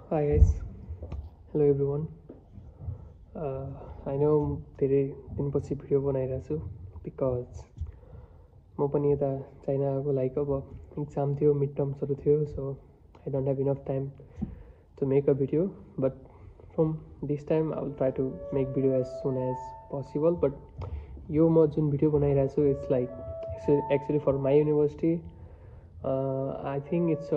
Hi guys, hello everyone. I know धेरै दिनपछि video बनाइरहेको छु बिकज म पनि यता चाइनाको लाइक अब इक्जाम थियो, मिड टर्म्सहरू थियो, so I don't have enough time to make a video. But from this time I will try to make video as soon as possible. But यो म जुन भिडियो बनाइरहेको छु it's like actually for my university. I think it's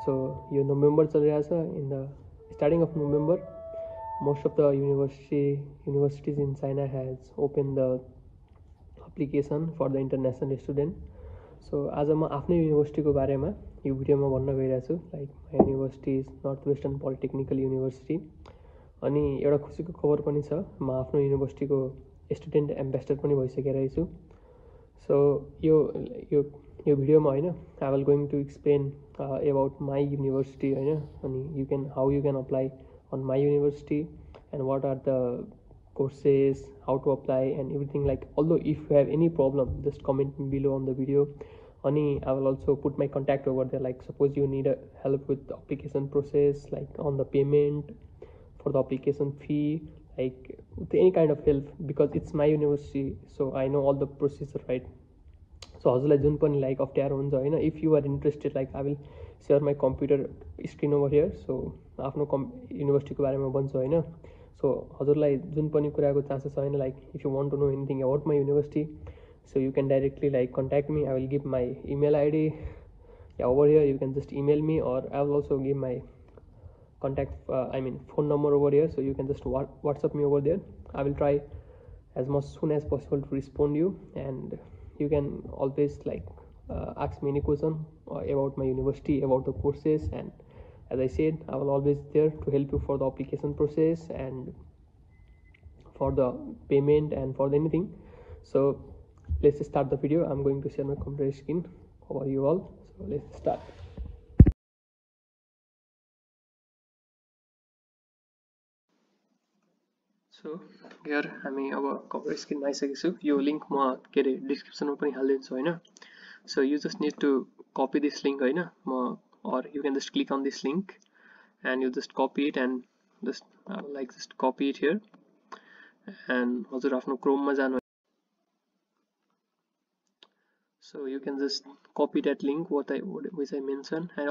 so यो November चलिरहेछ. In the starting of November most of the universities in China has opened the application for the international student. So आज म आफ्नै युनिभर्सिटीको बारेमा यो भिडियोमा भन्न गइरहेको छु. Like my university is north Western Polytechnical university. अनि एउटा खुसीको खबर पनि छ, म आफ्नो युनिभर्सिटीको स्टुडेन्ट एम्बेसडर पनि भइसकेको रहेछु. सो यो यो यो भिडियोमा होइन I will going to explain about my university होइन, अनि you can how you can apply on my university and what are the courses, how to apply and everything. Like, although if you have any problem, just comment below on the video. Ani I will also put my contact over there. Like, suppose you need a help with the application process, like on the payment for the application fee, like with any kind of help, because it's my university, so I know all the procedure, right? So हजुरलाई जुन पनि like अप्ठ्यारो हुन्छ होइन, if you are interested, like I will share my computer screen over here. So आफ्नो युनिभर्सिटीको बारेमा भन्छु होइन. सो हजुरलाई जुन पनि कुराको चान्सेस छ होइन, like if you want to know anything about my university, so you can directly like contact me. I will give my email ID over here. You can just email me, or I will also give my phone number over here, so you can just WhatsApp me over there. I will try as much soon as possible to respond you, and you can always ask me any question about my university, about the courses, and as I said, I will always there to help you for the application process and for the payment and for anything. So let's start the video. I'm going to share my computer screen over you all, so let's start. So here हामी अब cover स्क्रिनमा आइसकेको छु. यो link म के अरे डिस्क्रिप्सनमा पनि हालिदिन्छु होइन. So you just need to copy this link होइन, or you can just click on this link and you just copy it and just copy it here. And हजुर आफ्नो क्रोममा जानु. So you can just copy that link which I mentioned, and I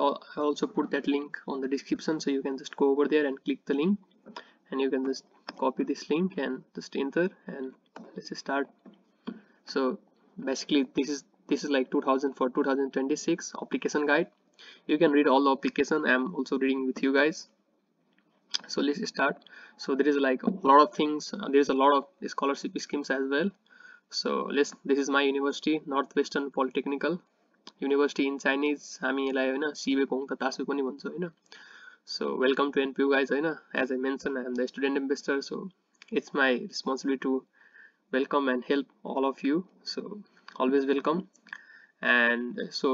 also put that link on the description, so you can just go over there and click the link, and you can just copy this link and just enter, and let's start. So basically this is like 2026 application guide. You can read all the application. I'm also reading with you guys, so let's start. So there is like a lot of things. There is a lot of scholarship schemes as well. So this is my university, Northwestern Polytechnical University in Chinese. हामी यसलाई होइन सिबे कोङ त तासु पनि भन्छ होइन. So welcome to NPU guys होइन. As I mentioned, I am the student ambassador, so it's my responsibility to welcome and help all of you. So always welcome. And so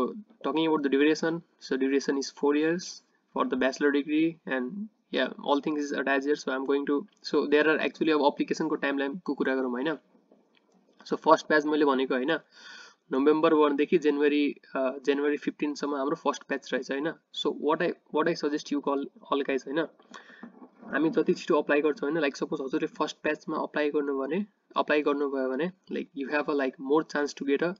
talking about the duration, so duration is 4 years for the bachelor degree, and yeah, all things is attached here. So I'm going to, so there are actually अब application को timeline को कुरा गरौँ होइन. So first batch मैले भनेको होइन, November 1 देखि जनवरी 15 सम्म हाम्रो फर्स्ट ब्याच रहेछ होइन. So what I suggest you all guys होइन, हामी जति छिटो अप्लाई गर्छौँ होइन, लाइक सपोज हजुरले फर्स्ट ब्याचमा अप्लाई गर्नुभयो भने like you have a like more chance to get a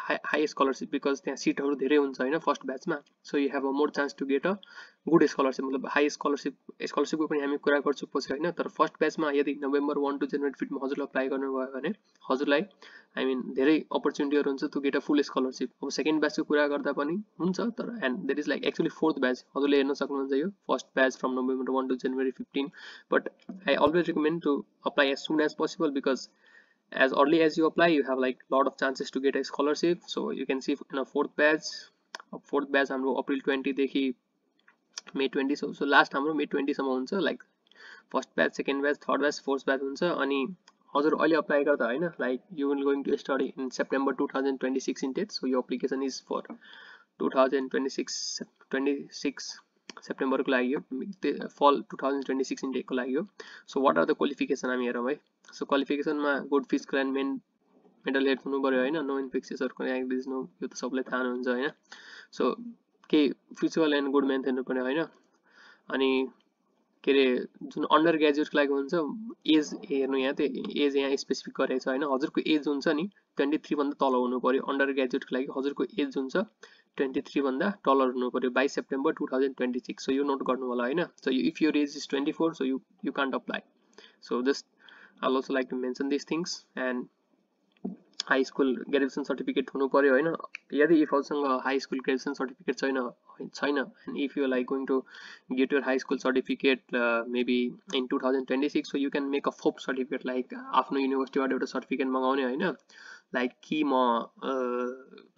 high scholarship, because त्यहाँ सिटहरू धेरै हुन्छ होइन फर्स्ट ब्याचमा. So you have a more chance to get a good scholarship, मतलब हाई स्कलरसिपको पनि हामी कुरा गर्छु पछि होइन. तर फर्स्ट ब्याचमा यदि नोभेम्बर 1 टु जनवरी 15 हजुरले अप्लाई गर्नुभयो भने हजुरलाई धेरै अपर्च्युनिटीहरू हुन्छ to get a full scholarship. अब सेकेन्ड ब्याचको कुरा गर्दा पनि हुन्छ, तर and there is like actually fourth batch हजुरले हेर्न सक्नुहुन्छ, यो first batch from November 1 to January 15. But I always recommend to apply as soon as possible, because as early as you apply you have like lot of chances to get a scholarship. So you can see in a fourth batch हाम्रो April 20 देखि मे 20, so last हाम्रो मे 20 सम्म हुन्छ. Like first batch, second batch, third batch, fourth batch हुन्छ. अनि हजुर अहिले apply गर्दा होइन like you will going to study in September 2026 intake. So यो एप्लिकेसन इज फर 2026 सेप्टेम्बरको लागि हो, फल 2026 इन्टेकको लागि हो. So what are the qualification हामी हेरौँ है. सो क्वालिफिकेसनमा good physical and mental health हुनु पऱ्यो होइन, नो इन्फेक्सियसहरूको ल्याङ्ग्वेज नो, यो त सबलाई थाहा हुन्छ होइन. सो केही फिजिकल एन्ड गुड मेन्थ हेर्नु पऱ्यो होइन. अनि के अरे जुन अन्डर ग्रेजुएटको लागि हुन्छ एज हेर्नु यहाँ त्यो एज यहाँ स्पेसिफिक गरेको छ होइन हजुरको एज हुन्छ नि 23 भन्दा तल हुनु पर्यो अन्डर ग्रेजुएटको लागि हजुरको एज हुन्छ 23 भन्दा तल हुनु पर्यो बाई सेप्टेम्बर 2026 सो यो नोट गर्नु होला होइन so if your age is 24 so you can't apply so this I'll also like to mention these things and high school graduation certificate हुनु पर्यो होइन यदि इफ हजुरसँग हाई स्कुल ग्रेजुएसन सर्टिफिकेट छैन and if you are like going to get your high school certificate maybe in 2026 so you can make a FOP certificate like आफ्नो युनिभर्सिटीबाट एउटा certificate मगाउने होइन लाइक कि म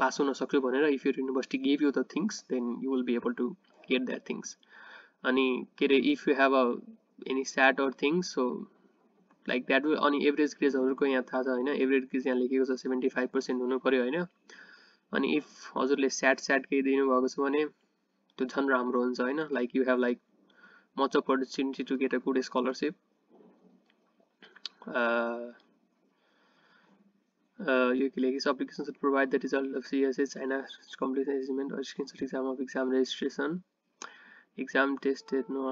पास हुन सक्छु भनेर if your university gave you the things then you will be able to get that things अनि के अरे if you have any SAT or things so like that will अनि एभरेज ग्रेडहरुको यहाँ थाहा छ हैन एभरेज ग्रेड यहाँ लेखेको छ 75% हुनु पर्यो हैन अनि इफ हजुरले SAT केही दिनु भएको छ भने त्यो झन् राम्रो हुन्छ हैन like you have like much opportunity to get a good scholarship you can like applications that provide the result of CSA China completion achievement or screenshot exam of exam registration exam tested no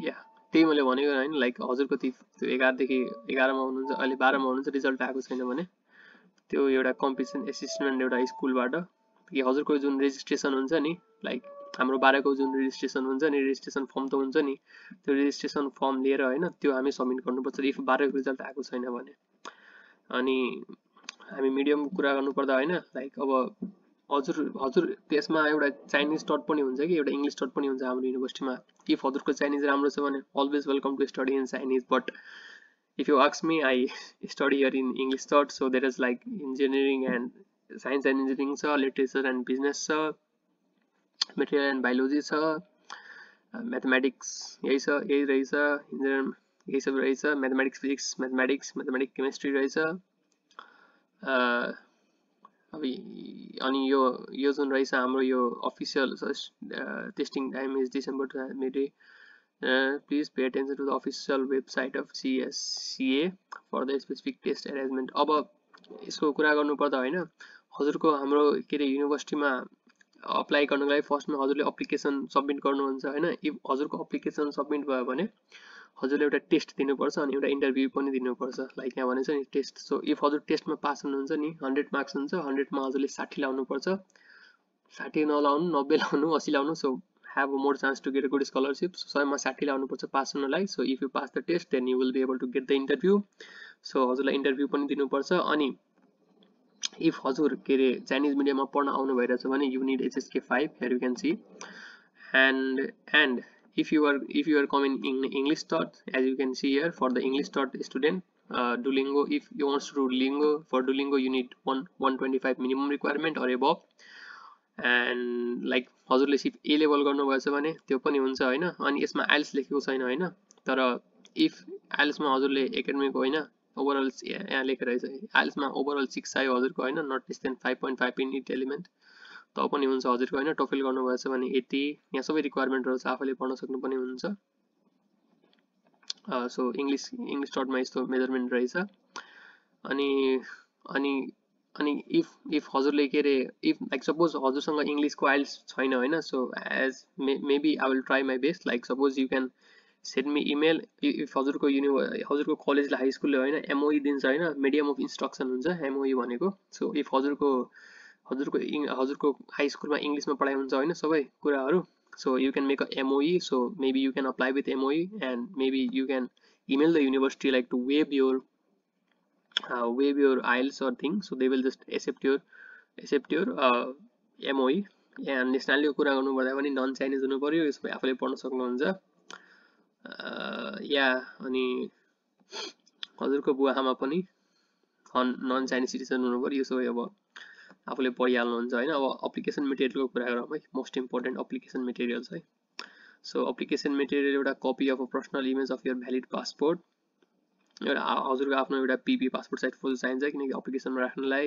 yeah त्यही मैले भनेको हैन like हजुरको त्यो 11 देखि 11 मा हुनुहुन्छ अहिले 12 मा हुनुहुन्छ रिजल्ट आएको छैन भने त्यो एउटा कम्पिटिसन एसिस्टेन्ट एउटा स्कुलबाट कि हजुरको जुन रेजिस्ट्रेसन हुन्छ नि लाइक हाम्रो 12 को जुन रेजिस्ट्रेसन हुन्छ नि रेजिस्ट्रेसन फर्म त हुन्छ नि त्यो रेजिस्ट्रेसन फर्म लिएर हैन त्यो हामी सबमिट गर्नुपर्छ इफ 12 को रिजल्ट आएको छैन भने अनि हामी मिडियम कुरा गर्नु पर्दा हैन लाइक अब हजुर त्यसमा एउटा चाइनिज टट पनि हुन्छ कि एउटा इंग्लिश टट पनि हुन्छ हाम्रो युनिभर्सिटीमा इफ हजुरको चाइनिज राम्रो छ भने always welcome to study in Chinese but if you ask me I study here in English taught so there is like engineering and science and engineering sir literature and business sir material and biology sir mathematics यही छ यही रहेछ engineering यही सब रहेछ mathematics physics mathematics chemistry रहेछ अनि यो जुन रहेछ हाम्रो यो official testing time is December 2020 please pay attention to the official website of CSCA for the specific test arrangement अब यसको कुरा गर्नु पर्दा हैन हजुरको हाम्रो के रे युनिभर्सिटीमा अप्लाई गर्नको लागि फर्स्टमा हजुरले एप्लिकेसन सबमिट गर्नुहुन्छ हैन इफ हजुरको एप्लिकेसन सबमिट भयो भने हजुरले एउटा टेस्ट दिनुपर्छ अनि एउटा इन्टरभ्यु पनि दिनुपर्छ लाइक यहाँ भनेछ नि टेस्ट सो इफ हजुर टेस्टमा पास हुनुहुन्छ नि 100 मार्क्स हुन्छ 100 मा हजुरले 60 लाउनु पर्छ 60 नलाउनु 90 लाउनु 80 लाउनु so have a more chance to get a good scholarship so 100 मा 60 लाउनु पर्छ पास हुनलाई so if you pass the test then you will be able to get the interview so हजुरलाई इन्टरभ्यु पनि दिनुपर्छ अनि if हजुर के रे चाइनिज मिडियममा पढ्न आउनु भइरहेछ भने you need HSK5 here you can see and if you are coming in English taught as you can see here for the English taught student Duolingo if you want to do Duolingo for Duolingo you need 125 minimum requirement or above and like हजुरले सिर्फ A level गर्नु भएछ भने त्यो पनि हुन्छ हैन अनि यसमा आइल्स लेखेको छैन हैन तर इफ आइल्स मा हजुरले एकाडेमिक होइन ओभरअल यहाँ लेखेको रहेछ आइल्स मा ओभरअल 6 चाहियो हजुरको हैन not less than 5.5 in it element त पनि हुन्छ हजुरको हैन टोफल गर्नु भएछ भने 80 यहाँ सबै रिक्वायरमेन्टहरु छ आफैले पढ्न सक्नु पनि हुन्छ सो इंग्लिश टटमा यस्तो मेजरमेन्ट रहेछ अनि if हजुरले के रे if like suppose हजुरसँग इंग्लिश को आइल्स छैन हैन so as maybe I will try my best like suppose you can send me email if हजुरको कलेजले हाई स्कुलले हैन MOE दिन्छ हैन मिडियम अफ इन्स्ट्रक्सन हुन्छ MOE भनेको so if हजुरको हाई स्कुलमा इंग्लिशमा पढाइ हुन्छ हैन सबै कुराहरु so you can make a MOE so maybe you can apply with MOE and maybe you can email the university like to waive your IELTS or thing so they will just accept your MOE and nationally कुरा गर्नु पर्दा पनि non Chinese हुनु पर्यो यसमा आफैले पढ्न सक्नुहुन्छ या अनि हजुरको बुवा आमा पनि नन चाइनिज सिटिजन हुनु पर्यो सो अब आफूले पढिहाल्नुहुन्छ हैन अब एप्लिकेसन मटेरियलको कुरा गरौँ है मोस्ट इम्पोर्टेन्ट एप्लिकेसन मटेरियल्स है सो एप्लिकेसन मटेरियल एउटा copy of a personal image of your valid passport एउटा हजुरको आफ्नो एउटा पीपी पासपोर्ट साइज फोटो चाहिन्छ किनकि एप्लिकेसनमा राख्नलाई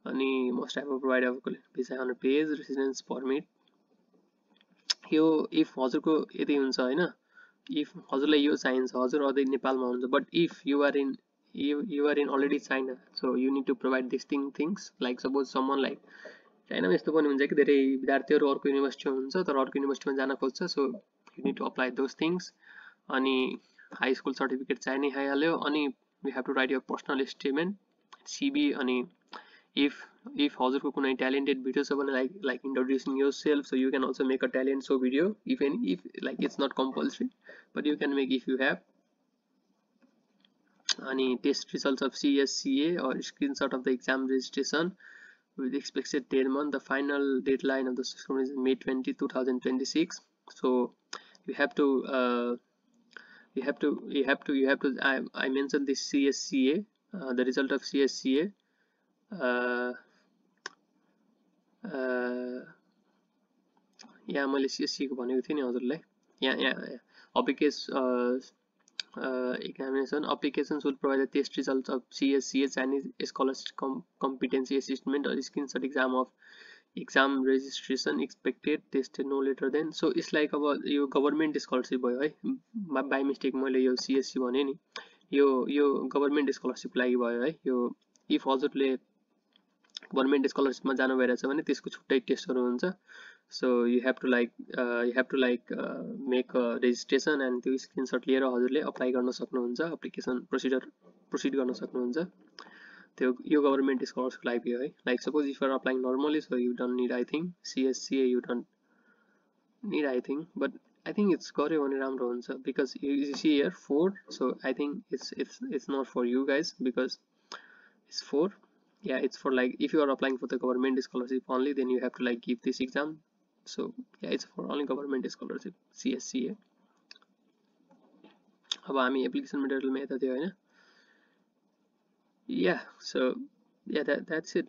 अनि most type of provide of visa on page residence permit यो इफ हजुरको यदि हुन्छ हैन इफ हजुरलाई यो चाहिन्छ हजुर अझै नेपालमा हुनुहुन्छ but if you are in already China so you need to provide these things like suppose someone like चाइनामा यस्तो पनि हुन्छ कि धेरै विद्यार्थीहरू अर्को युनिभर्सिटीमा हुन्छ तर अर्को युनिभर्सिटीमा जान खोज्छ, so you need to apply those things. अनि हाई स्कुल सर्टिफिकेट चाहिने आइहाल्यो, अनि you have to write your personal statement CV. अनि if हजुरको कुनै ट्यालेन्टेड भिडियो छ भने like introducing yourself, so you can also make a talent show video, even if like it's not compulsory, but you can make if you have. Any test results of CSCA or screenshot of the exam registration with expected month. The final deadline of the system is May 20, 2026. So you have to I mentioned this CSCA, the result of CSCA. यहाँ मैले CSCA को भनेको थिएँ नि हजुरलाई। यहाँ examination applications will provide the test results of CSCA Chinese Scholarship Competency Assessment or screenshot exam of exam registration expected tested no later than. So it's like अब यो गभर्नमेन्ट स्कलरशिप भयो है, बाई मिस्टेक मैले यो CSC भने नि, यो government scholarship लागि भयो है। यो इफ हजुरले गभर्नमेन्ट स्कलरशिपमा जानु भइरहेछ भने त्यसको छुट्टै टेस्टहरू हुन्छ। So you have to like make registration and त्यो स्क्रिनसट लिएर हजुरले अप्लाई गर्न सक्नुहुन्छ, एप्लिकेसन प्रोसिड गर्न सक्नुहुन्छ। त्यो यो गभर्नमेन्ट स्कलरशिपको लागि है। Like suppose if you are applying normally, so you don't need I think CSCA, you don't need I think, but I think it's गर्यो भने राम्रो हुन्छ because you see here 4, so I think it's not for you guys because it's 4. Yeah, it's for like if you are applying for the government scholarship only, then you have to like give this exam. So yeah, it's for only government scholarship CSCA. अब हामी application मेटेरियलमा यता थियो हैन। Yeah, so yeah, that's it.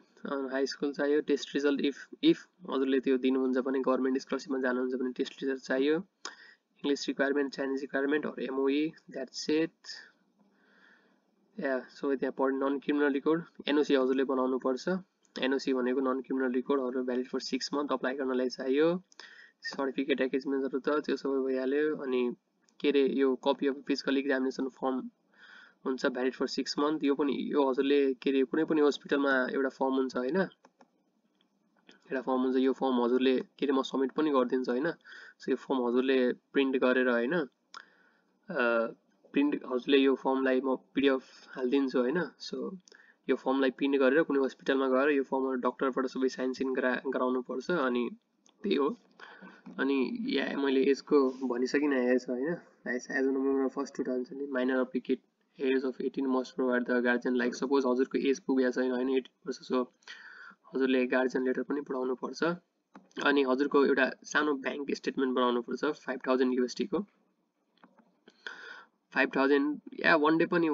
High school चाहियो, test result if हजुरले त्यो दिनुहुन्छ भने गभर्नमेन्ट स्कलरशिपमा जानुहुन्छ भने टेस्ट रिजल्ट चाहियो, इङ्ग्लिश रिक्वायरमेन्ट, चाइनिज रिक्वायरमेन्ट और MOE, that's it. सो त्यहाँ पढ्ने नन क्रिमिनल रिकर्ड, NOC हजुरले बनाउनु पर्छ। NOC भनेको नन क्रिमिनल रिकर्डहरू भ्यालिड फर 6 मन्थ अप्लाई गर्नलाई चाहियो। सर्टिफिकेट एटेचमेन्टहरू त त्यो सबै भइहाल्यो। अनि के अरे यो copy of physical examination form हुन्छ भ्यालिड फर 6 मन्थ। यो पनि यो हजुरले के अरे कुनै पनि हस्पिटलमा एउटा फर्म हुन्छ हैन, एउटा फर्म हुन्छ। यो फर्म हजुरले के अरे म सबमिट पनि गरिदिन्छु हैन। सो यो फर्म हजुरले प्रिन्ट गरेर हैन, प्रिन्ट हजुरले यो फर्मलाई म PDF हालिदिन्छु हैन। सो यो फर्मलाई प्रिन्ट गरेर कुनै हस्पिटलमा गएर यो फर्महरू डक्टरबाट सबै साइन गराउनु पर्छ। अनि त्यही हो। अनि या मैले एजको भनिसकि नै छ हैन। As a number first to dance नि minor applicant age of 18 must provide the guardian. Like suppose हजुरको एज पुगेको छैन हैन 18 वर्ष, सो हजुरले गार्जियन लेटर पनि पठाउनु पर्छ। अनि हजुरको एउटा सानो ब्याङ्क स्टेटमेन्ट बनाउनु पर्छ 5000 USD को। 5000 या वान डे पनि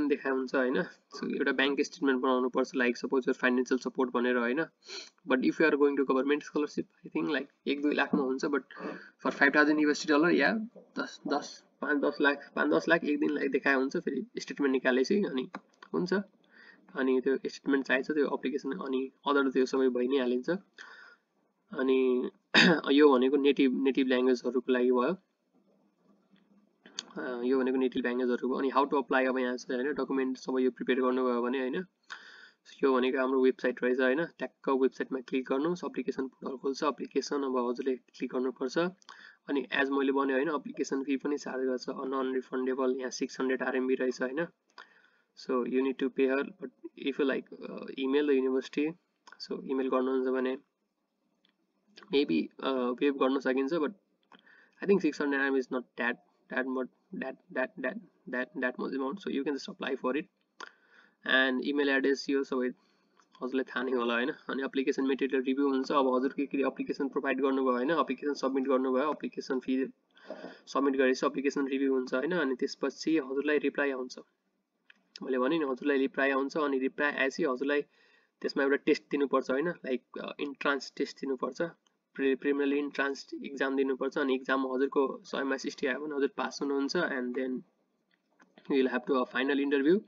देखाइ हुन्छ हैन। सो एउटा ब्याङ्क स्टेटमेन्ट बनाउनु पर्छ, लाइक सपोज यो फाइनान्शियल सपोर्ट भनेर हैन। But if you are going to government scholarship I think like 1-2 लाखमा हुन्छ, बट फर 5000 USD या 5-10 लाख एक दिन लाइक देखाइ हुन्छ। फेरि स्टेटमेन्ट निकालेपछि अनि हुन्छ। अनि त्यो स्टेटमेन्ट चाहिन्छ, त्यो एप्लिकेसन अनि अदर त्यो सबै भइ नै हालिन्छ। अनि यो भनेको नेटिभ ल्याङ्ग्वेजहरुको लागि भयो। यो भनेको नेटिभ ल्याङ्ग्वेजहरुको। अनि हाउ टु अप्लाई अब यहाँ छ हैन, डकुमेन्ट सबै यो प्रिपेयर गर्नुभयो भने हैन। यो भनेको हाम्रो वेबसाइट रहेछ हैन। ट्याक्क वेबसाइटमा क्लिक गर्नुस्, एप्लिकेसन पोर्टल खोल्छ। एप्लिकेसन अब हजुरले क्लिक गर्नुपर्छ। अनि एज मैले भने हैन एप्लिकेसन फी पनि चार्ज गर्छ, नन रिफन्डेबल। यहाँ 600 RMB रहेछ हैन। So you need to pay here, but if you like email the university, so email गर्नुहुन्छ भने मेबी वेभ गर्न सकिन्छ। But I think 600 RMB is not that much amount, so you can just apply for it. And email address यो सबै हजुरले थाहा नै होला हैन। अनि एप्लिकेसन मेटेरियल रिभ्यू हुन्छ। अब हजुरले के एप्लिकेसन प्रोभाइड गर्नुभयो हैन, एप्लिकेसन सबमिट गर्नुभयो, एप्लिकेसन फी सबमिट गरेपछि एप्लिकेसन रिभ्यू हुन्छ हैन। अनि त्यसपछि हजुरलाई रिप्लाई आउँछ। मैले भने नि हजुरलाई रिप्लाई आउँछ। अनि रिप्लाई आएपछि हजुरलाई त्यसमा एउटा टेस्ट दिनुपर्छ हैन, लाइक इन्ट्रान्स टेस्ट दिनुपर्छ, प्रिलिमिनरी इन्ट्रान्स एक्जाम दिनुपर्छ। अनि एक्जाममा हजुरको 100 मा 60 आयो भने हजुर पास हुनुहुन्छ। And then you will have to a final interview.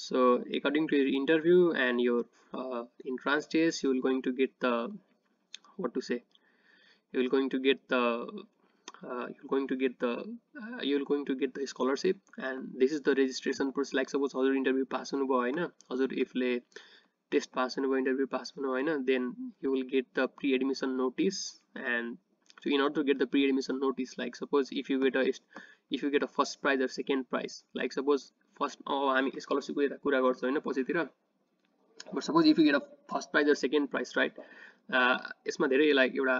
So according to your interview and your entrance test, you will going to get the you're going to get the scholarship. And this is the registration process. Like suppose हजुर interview pass हुनुभयो हैन, हजुर इफले test pass हुनुभयो interview pass हुनु होइन then you will get the pre admission notice and so in order to get the pre-admission notice, like suppose if you get a first prize or second prize, like suppose first हामी scholarship को कुरा गर्छौं हैन पछितिर, but suppose if you get a first prize or second prize, right, यसमा धेरै like एउटा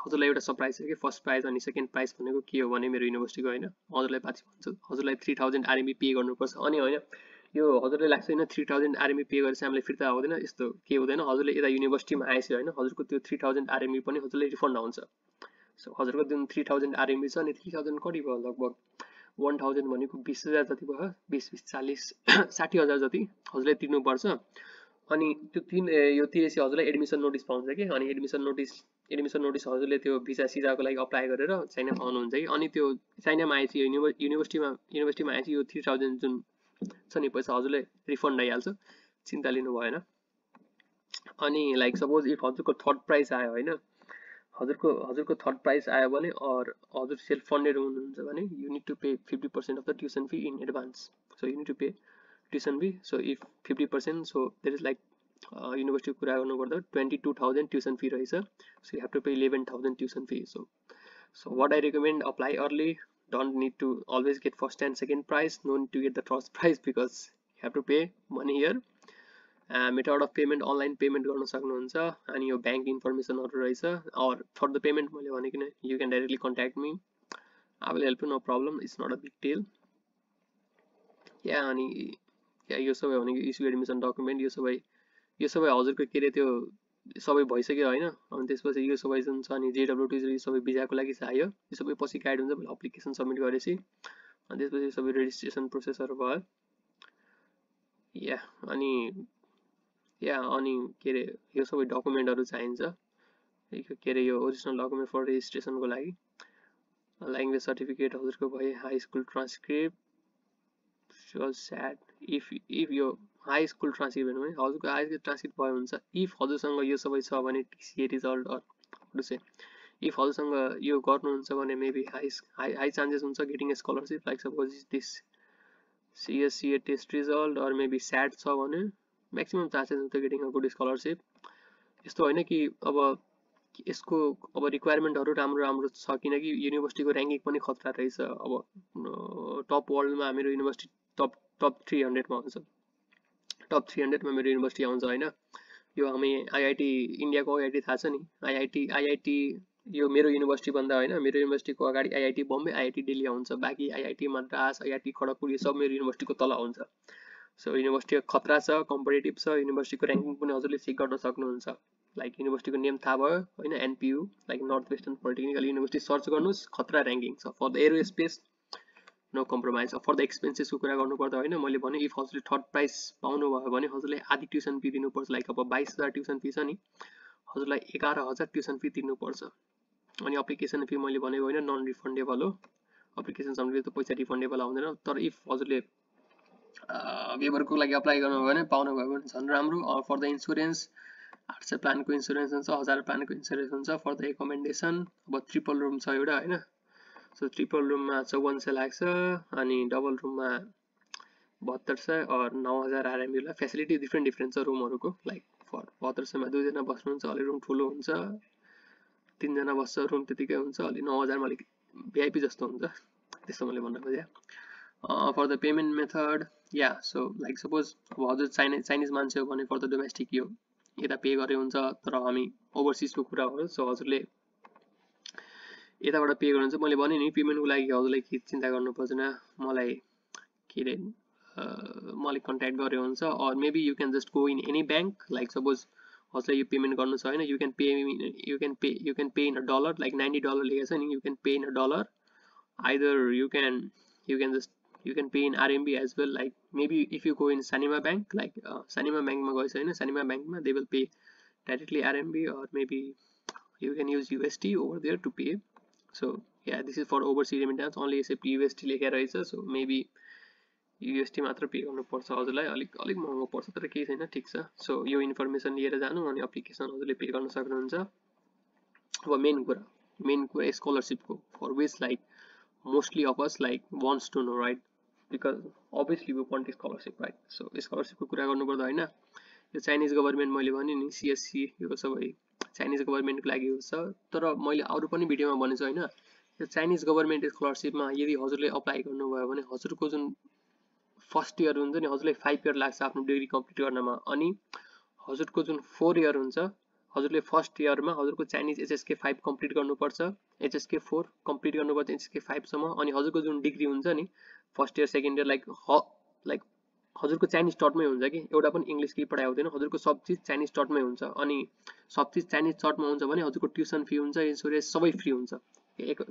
हजुरलाई एउटा सरप्राइज छ कि फर्स्ट प्राइज अनि सेकेन्ड प्राइज भनेको के हो भने मेरो युनिभर्सिटीको हैन हजुरलाई पछि भन्छु हजुरलाई 3000 आरएमबी पे गर्नुपर्छ अनि हैन यो हजुरलाई लाग्छ हैन 3000 आरएमबी पे गरेपछि हामीलाई फिर्ता आउँदैन यस्तो के हुँदैन हजुरले यता युनिभर्सिटीमा आएछ हैन हजुरको त्यो 3000 आरएमबी पनि हजुरले रिफन्ड आउँछ सो हजुरको जुन 3000 आरएमबी छ अनि 3000 कति भयो लगभग 1000 भनेको 20000 जति भयो 20 40 60000 जति हजुरले तिर्नु पर्छ अनि त्यो यो तिरेपछि हजुरलाई एडमिसन नोटिस पाउँछ कि अनि एडमिसन नोटिस हजुरले त्यो भिसा सिजाको लागि अप्लाई गरेर चाइना पाउनुहुन्छ कि अनि त्यो चाइनामा आएपछि युनिभर्सिटीमा आएपछि यो 3000 जुन छ नि पैसा हजुरले रिफन्ड आइहाल्छ चिन्ता लिनु भएन अनि लाइक सपोज इफ हजुरको थर्ड प्राइज आयो हैन हजुरको थर्ड प्राइज आयो भने और हजुर सेल्फ फन्डेड हुनुहुन्छ भने you need to pay 50% of the tuition fee in advance so you need to pay tuition fee so if 50% so there is like university कुरा गर्नु पर्दा 22000 tuition fee रहेछ so you have to pay 11000 tuition fee so what I recommend apply early don't need to always get first and second prize no need to get the first prize because you have to pay money here method of payment online payment गर्न सक्नुहुन्छ अनि यो bank इन्फर्मेसनहरु रहेछ or for the payment मैले भने किन you can directly contact me I will help you no problem it's not a big deal yeah अनि यो सबै भनेको इस्यु एडमिसन डकुमेन्ट यो सबै हजुरको के रे त्यो सबै भइसक्यो हैन अनि त्यसपछि यो सबै जुन छ अनि जेडब्ल्युटी यो सबै भिजाको लागि चाहियो यो सबै पछि गाइड हुन्छ भने एप्लिकेसन सबमिट गरेपछि अनि त्यसपछि सबै रेजिस्ट्रेसन प्रोसेसहरु भयो अनि के रे यो सबै डकुमेन्टहरु चाहिन्छ के रे यो ओरिजिनल डकुमेन्ट फर रेजिस्ट्रेसनको लागि ल्याङ्ग्वेज सर्टिफिकेट हजुरको भयो high school transcript was sad if your high school transcript भने हजुरको हाई स्कुल ट्रान्सक्रिप्ट भयो हुन्छ इफ हजुरसँग यो सबै छ भने TCA result or what to say if हजुरसँग यो गर्नुहुन्छ भने मेबी हाई चान्सेस हुन्छ getting a scholarship like suppose this CSCA test result or maybe SAT छ भने म्याक्सिमम चान्सेस हुन्छ गेटिङ अ गुड स्कलरशिप यस्तो हैन कि अब यसको अब रिक्वायरमेन्टहरु राम्रो छ किनकि युनिभर्सिटीको र्याङ्किङ पनि खतरा रहेछ अब टप वर्ल्डमा मेरो युनिभर्सिटी टप 300 मा हुन्छ टप 300 मा मेरो युनिभर्सिटी आउँछ हैन यो हामी आईआईटी इन्डियाको आईआईटी थाहा छ नि आईआईटी यो मेरो युनिभर्सिटी भन्दा हैन मेरो युनिभर्सिटीको अगाडि आईआईटी बम्बे आईआईटी दिल्ली आउँछ बाकी आईआईटी मद्रास आईआईटी खडगपुर यो सब मेरो युनिभर्सिटीको तल आउँछ सो युनिभर्सिटी खतरा छ कम्पिटिटिभ छ युनिभर्सिटीको र्याङ्किङ पनि हजुरले चेक गर्न सक्नुहुन्छ लाइक युनिभर्सिटीको नेम थाहा भयो हैन NPU like North Western Polytechnical University search गर्नुस् खतरा र्याङ्किङ छ for the aerospace no compromise for the एक्सपेन्सेसको कुरा गर्नु पर्दा हैन मैले भने इफ हजुरले थर्ड प्राइज पाउनु भयो भने हजुरले आधी ट्युसन फी दिनुपर्छ लाइक अब 22000 ट्युसन फी छ नि हजुरलाई 11000 ट्युसन फी तिर्नुपर्छ अनि एप्लिकेसन फी मैले भनेको हैन नन रिफन्डेबल हो एप्लिकेसन सबले त पैसा रिफन्डेबल आउँदैन तर इफ हजुरले वेबरको लागि अप्लाई गर्नु भयो भने पाउनु भयो भने झन् राम्रो फर द इन्स्योरेन्स 800 प्लानको इन्स्योरेन्स हुन्छ 1000 प्लानको इन्स्योरेन्स हुन्छ फर द एकोमोडेसन अब ट्रिपल रुम छ एउटा हैन सो ट्रिपल रुममा 5400 लाग्छ अनि डबल रुममा 7200 और 9000 आरएमबी ला फ्यासिलिटी डिफरेन्ट छ रुमहरुको लाइक फर 7200 मा दुई जना बस्नुहुन्छ अलि रुम ठुलो हुन्छ तीन जना बस्छ रुम त्यतिकै हुन्छ अलि 9000 मा अलिक भिआईपी जस्तो हुन्छ त्यस्तो मैले भन्न खोजे for the payment method so like suppose अब हजुर चाइनिज मान्छे हो भने फर द डोमेस्टिक यो यता पे गरे हुन्छ तर हामी ओभरसिजको कुरा हो सो हजुरले यताबाट पे गर्नुहुन्छ मैले भने नि पेमेन्टको लागि हजुरले के चिन्ता गर्नु पर्दैन मलाई के रे मलाई कन्ट्याक्ट गरे हुन्छ और maybe you can just go in any bank like suppose हजुरले यो पेमेन्ट गर्नु छ हैन you can pay in a dollar like $90 लेखेको छ नि you can pay in a dollar either you can pay in RMB as well like maybe if you go in Sanima bank like Sanima बैंकमा गएछ हैन सानिमा बैंकमा they will pay directly RMB और maybe you can use USD over there to pay so this is for overseas remittance only except USD लेखेर रहेछ so maybe USD मात्र pay गर्नु पर्छ हजुरलाई अलिक महँगो पर्छ तर केही छैन ठीक छ सो यो इन्फर्मेसन लिएर जानु अनि एप्लिकेसन हजुरले पे गर्न सक्नुहुन्छ अब मेन कुरा स्कलरशिपको for which like mostly of us like wants to know right because obviously we want scholarship right so स्कलरशिपको कुरा गर्नु पर्दा हैन यो चाइनिज गभर्नमेन्ट मैले भने नि CSC यो सबै चाइनिज गभर्नमेन्टको लागि हुन्छ। तर मैले अरू पनि भिडियोमा भनेछु हैन, यो चाइनिज गभर्नमेन्ट स्कलरसिपमा यदि हजुरले अप्लाई गर्नुभयो भने हजुरको जुन फर्स्ट इयर हुन्छ नि, हजुरलाई 5 इयर लाग्छ आफ्नो डिग्री कम्प्लिट गर्नमा। अनि हजुरको जुन 4 इयर हुन्छ, हजुरले फर्स्ट इयरमा हजुरको चाइनिज HSK 5 कम्प्लिट गर्नुपर्छ, HSK 4 कम्प्लिट गर्नुपर्छ, HSK 5 सम्म। अनि हजुरको जुन डिग्री हुन्छ नि first year second year like हजुरको चाइनिज टर्टमै हुन्छ कि, एउटा पनि इङ्ग्लिस केही पढाइ हुँदैन, हजुरको सब चिज चाइनिज टर्टमै हुन्छ। अनि सब चिज चाइनिज टर्टमा हुन्छ भने हजुरको ट्युसन फी हुन्छ, इन्सुरेन्स सबै फ्री हुन्छ। एक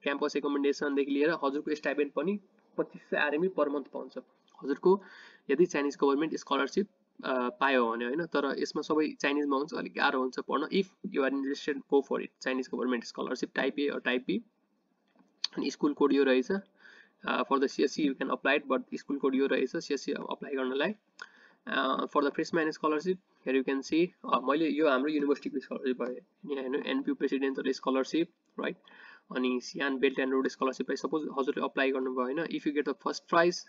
क्याम्पस एकोमोडेसनदेखि लिएर हजुरको स्टाइपेन्ड पनि 2500 RMB पर मन्थ पाउँछ हजुरको यदि चाइनिज गभर्नमेन्ट स्कलरसिप पायो भने हैन। तर यसमा सबै चाइनिजमा हुन्छ, अलिक गाह्रो हुन्छ पढ्न। If you are interested go for it, Chinese government scholarship type A or type B। अनि स्कुल कोड यो रहेछ। For the CSC you can apply it, but school code यो रहेछ CSC अप्लाई गर्नलाई। For the freshman scholarship here you can see, मैले यो हाम्रो युनिभर्सिटीको scholarship भयो यहाँ हेर्नु, NPU प्रेसिडेन्शियल स्कलरसिप राइट। अनि सियान बेल्ट एन्ड रोड स्कलरसिपलाई सपोज हजुरले अप्लाई गर्नुभयो हैन, if you get the first prize,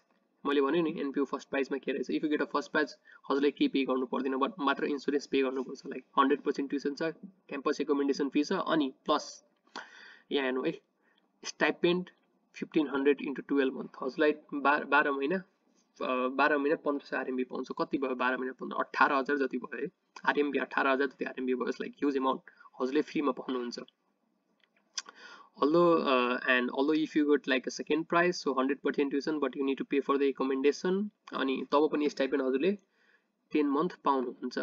मैले भने नि NPU फर्स्ट प्राइजमा के रहेछ, if you get a first prize हजुरले केही पे गर्नु पर्दैन, बट मात्र इन्सुरेन्स पे गर्नुपर्छ। लाइक 100% ट्युसन छ, क्याम्पस एकोमोडेसन फी छ, अनि प्लस यहाँ हेर्नु है स्टाइपेन्ड 1500 × 12 मन्थ हजुरलाई 12 महिना 1500 RMB पाउँछ। कति भयो 12 महिना 15, 18000 जति भयो है RMB, 18000 जति RMB भयो। लाइक ह्युज अमाउन्ट हजुरले फ्रीमा पाउनुहुन्छ। although if you got like a second prize, so 100% tuition, but you need to pay for the accommodation। अनि तब पनि स्टाइपेन्ड हजुरले 10 month पाउनुहुन्छ,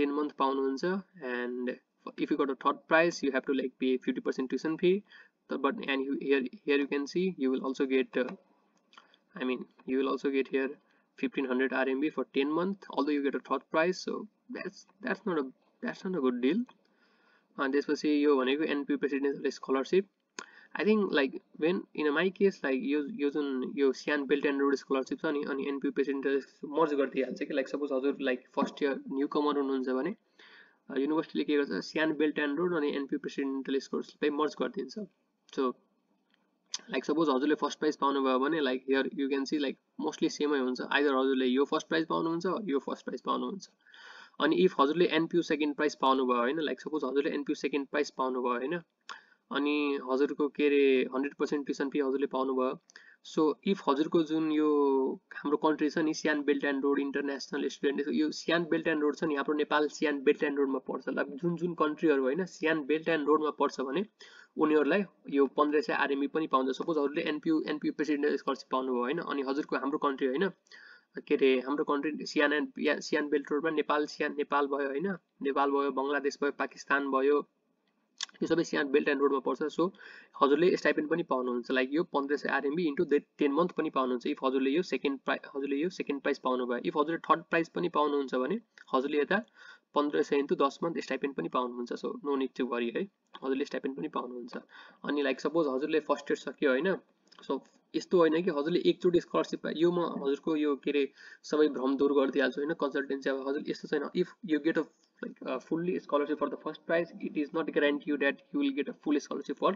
10 month पाउनुहुन्छ। and if you got a third prize you have to like pay 50% tuition fee, but and here you can see you will also get you will also get here 1500 RMB for 10 month, although you get a third prize, so that's not a good deal। and त्यसपछि यो भनेको NPU presidential scholarship. I think like when in my case like यो जुन यो सियान belt and road scholarship छ नि, अनि NPU प्रेसिडेन्शियल मर्ज गरिदिइहाल्छ कि। लाइक सपोज हजुर like first year newcomer हुनुहुन्छ भने युनिभर्सिटीले के गर्छ, सियान बेल्ट एन्ड रोड अनि NPU प्रेसिडेन्शियल स्कलरसिपलाई मर्ज गरिदिन्छ। सो लाइक सपोज हजुरले फर्स्ट प्राइज पाउनुभयो भने like here you can see like mostly सेमै हुन्छ, आइदर हजुरले यो फर्स्ट प्राइज पाउनुहुन्छ यो फर्स्ट प्राइज पाउनुहुन्छ। अनि इफ हजुरले NPU सेकेन्ड प्राइज पाउनुभयो हैन, लाइक सपोज हजुरले NPU सेकेन्ड प्राइज पाउनुभयो हैन, अनि हजुरको के रे 100% ट्युसन फी हजुरले पाउनुभयो। सो इफ हजुरको जुन यो हाम्रो कन्ट्री छ नि सियान belt and road international student, यो सियान बेल्ट एन्ड रोड छ नि हाम्रो नेपाल सियान बेल्ट एन्ड रोडमा पर्छ। लाइक जुन कन्ट्रीहरू हैन सियान बेल्ट एन्ड रोडमा पर्छ भने उनीहरूलाई यो 1500 RMB पनि पाउँछ। सपोज हजुरले NPU प्रेसिडेन्ट स्कलरसिप पाउनुभयो हैन, अनि हजुरको हाम्रो कन्ट्री हैन के रे हाम्रो कन्ट्री सियान बेल्ट रोडमा नेपाल भयो हैन, नेपाल भयो, बङ्गलादेश भयो, पाकिस्तान भयो, यो सबै सियान बेल्ट एन्ड रोडमा पर्छ। सो हजुरले स्टाइपेन्ड पनि पाउनुहुन्छ, लाइक यो 1500 RMB × 10 मन्थ पनि पाउनुहुन्छ इफ हजुरले यो सेकेन्ड प्राइज पाउनुभयो। इफ हजुरले थर्ड प्राइज पनि पाउनुहुन्छ भने हजुरले यता 1500 × 10 मन्थ स्टाइपेन्ड पनि पाउनुहुन्छ। So no need to worry है, हजुरले स्टाइपेन्ड पनि पाउनुहुन्छ। अनि लाइक सपोज हजुरले फर्स्ट इयर सक्यो हैन, सो यस्तो होइन कि हजुरले एकचोटि स्कलरसिप पायो यो म हजुरको यो के रे सबै भ्रम दूर गरिदिइहाल्छु हैन कन्सल्टेन्सी। अब हजुर यस्तो छैन, if you get a like fully scholarship for the first prize, it is not guarantee that you will get a full scholarship for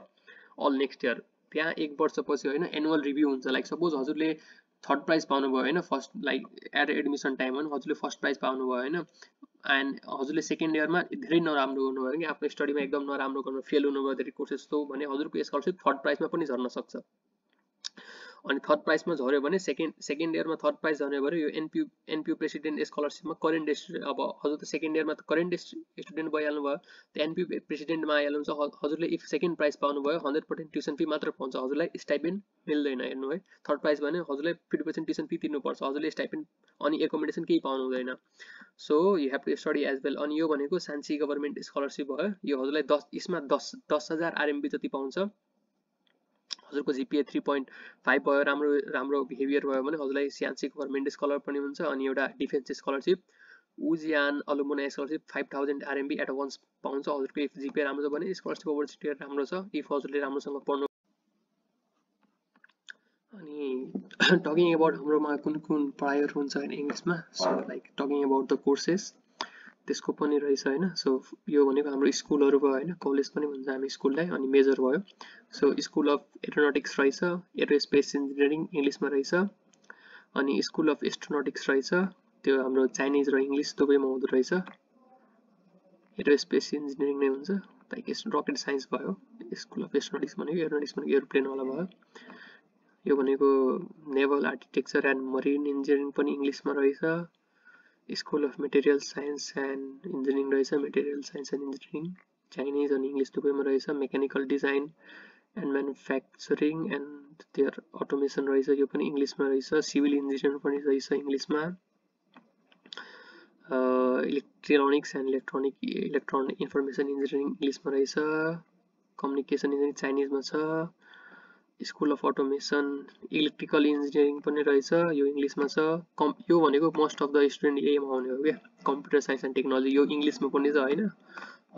all next year। त्यहाँ एक वर्षपछि हैन एनुअल रिभ्यू हुन्छ। लाइक सपोज हजुरले थर्ड प्राइज पाउनुभयो हैन first like at admission time हैन, हजुरले फर्स्ट प्राइज पाउनुभयो हैन, एन्ड हजुरले सेकेन्ड इयरमा धेरै नराम्रो गर्नुभयो कि आफ्नो स्टडीमा एकदम नराम्रो गर्नु फेल हुनुभयो धेरै कोर्सेस तो भने हजुरको स्कलरसिप थर्ड प्राइजमा पनि झर्न सक्छ। अनि थर्ड प्राइजमा झर्यो भने सेकेन्ड इयरमा थर्ड प्राइज झर्यो भने यो NPU प्रेसिडेन्ट स्कलरसिपमा करेन्ट अब हजुर त सेकेन्ड इयरमा त करेन्ट स्टुडेन्ट भइहाल्नु भयो, त NPU प्रेसिडेन्टमा आइहाल्नुहुन्छ। हजुरले इफ सेकेन्ड प्राइज पाउनुभयो 100% ट्युसन फी मात्र पाउँछ, हजुरलाई स्टाइपेन्ड मिल्दैन। हेर्नु है, थर्ड प्राइज भने हजुरलाई 50% ट्युसन फी तिर्नुपर्छ, हजुरले स्टाइपेन्ड अनि एकोमोडेसन केही पाउनु हुँदैन। So you have to study as well. अनि यो भनेको सान्सी गभर्नमेन्ट स्कलरसिप भयो, यो हजुरलाई यसमा 10,000 RMB जति पाउँछ। हजुरको GPA 3.5 भयो, राम्रो बिहेभियर भयो भने हजुरलाई सियान्सी गभर्नमेन्ट स्कलर पनि हुन्छ। अनि एउटा डिफेन्स स्कलरसिप उजियान alumni scholarship 5000 RMB at once पाउँछ हजुरको इफ GPA राम्रो छ भने, स्कलरसिप अपर्च्युनिटी राम्रो छ इफ हजुरले राम्रोसँग पढ्नु। अनि टकिङ अबाउट हाम्रोमा कुन पढाइहरू हुन्छ हैन इङ्ग्लिसमा, so like talking about the courses त्यसको पनि रहेछ हैन। सो यो भनेको हाम्रो स्कुलहरू भयो हैन, कलेज पनि भन्छ हामी स्कुललाई। अनि मेजर भयो, सो स्कुल अफ एरोनोटिक्स रहेछ, एरोस्पेस इन्जिनियरिङ इङ्ग्लिसमा रहेछ। अनि स्कुल अफ एस्ट्रोनोटिक्स रहेछ, त्यो हाम्रो चाइनिज र इङ्ग्लिस दुवैमा हुँदो रहेछ। एरोस्पेस इन्जिनियरिङ नै हुन्छ, रकेट साइन्स भयो। स्कुल अफ एस्ट्रोनटिक्स भनेको एरोनटिक्स भनेको एरोप्लेनवाला भयो। यो भनेको naval architecture and marine engineering पनि इङ्ग्लिसमा रहेछ। School of material science and engineering रहेछ, material science and engineering Chinese अनि इङ्ग्लिस दुवैमा रहेछ। Mechanical design and manufacturing and their automation रहेछ, यो पनि इङ्ग्लिसमा रहेछ। सिभिल इन्जिनियरिङ पनि रहेछ इङ्ग्लिसमा। Electronics and electronic information engineering इङ्ग्लिसमा रहेछ। कम्युनिकेसन इन्जिनियरिङ चाइनिजमा छ। School of automation electrical engineering पनि रहेछ, यो इङ्ग्लिसमा छ। यो भनेको मोस्ट अफ द स्टुडेन्ट यहीमा आउने हो क्या, कम्प्युटर साइन्स एन्ड टेक्नोलोजी, यो इङ्ग्लिसमा पनि छ होइन।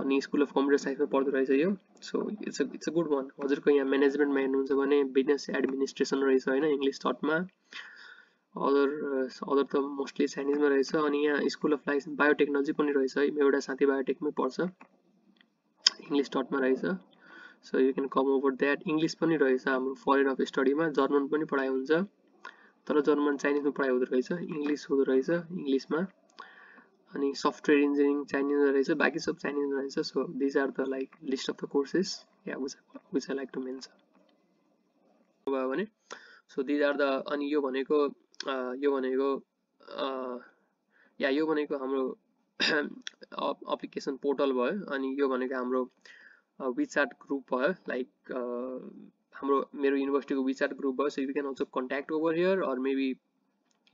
अनि स्कुल अफ कम्प्युटर साइन्समा पढ्दो रहेछ यो। So it's a good one. हजुरको यहाँ म्यानेजमेन्टमा हेर्नुहुन्छ भने बिजनेस एडमिनिस्ट्रेसन रहेछ होइन इङ्ग्लिस थर्डमा। अदर त मोस्टली चाइनिजमा रहेछ। अनि यहाँ स्कुल अफ लाइफ बायोटेक्नोलोजी पनि रहेछ है, एउटा साथी बायोटेकमै पढ्छ, इङ्ग्लिस थर्डमा रहेछ। So you can com over that. English पनि रहेछ हाम्रो फरेन अफ स्टडीमा, जर्मन पनि पढाइ हुन्छ, तर जर्मन चाइनिजमा पढाइ हुँदो रहेछ, इङ्ग्लिस हुँदो रहेछ इङ्ग्लिसमा। अनि सफ्टवेयर इन्जिनियरिङ चाइनिजमा रहेछ, बाँकी सब चाइनिजमा रहेछ। So these are the like list of the courses which I like to mention भयो भने। सो दिज आर द, अनि यो भनेको हाम्रो एप्लिकेसन पोर्टल भयो। अनि यो भनेको हाम्रो WeChat ग्रुप भयो, लाइक हाम्रो मेरो युनिभर्सिटीको WeChat ग्रुप भयो। So you can also contact over here, or maybe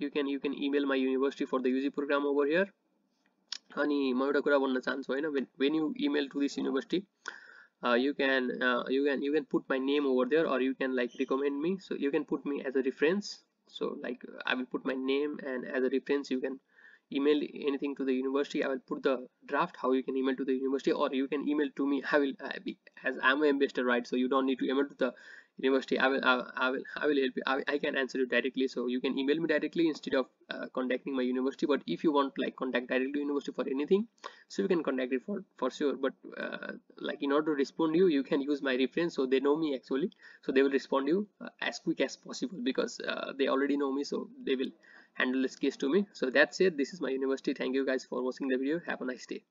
you can email my university for the UG program over here. अनि म एउटा कुरा भन्न चाहन्छु होइन, when you email to this university, you can put my name over there, or you can like recommend me. So you can put me as a reference. So like I will put my name, and as a reference you can email anything to the university. I will put the draft how you can email to the university, or you can email to me. I will as I'm an ambassador, right? So you don't need to email to the university. I will help you. I can answer you directly. So you can email me directly instead of contacting my university. But if you want like contact directly university for anything, so you can contact it for sure. But like in order to respond you can use my reference, so they know me actually, so they will respond you as quick as possible, because they already know me, so they will handle this case to me. So that's it. This is my university. Thank you guys for watching the video. Have a nice day.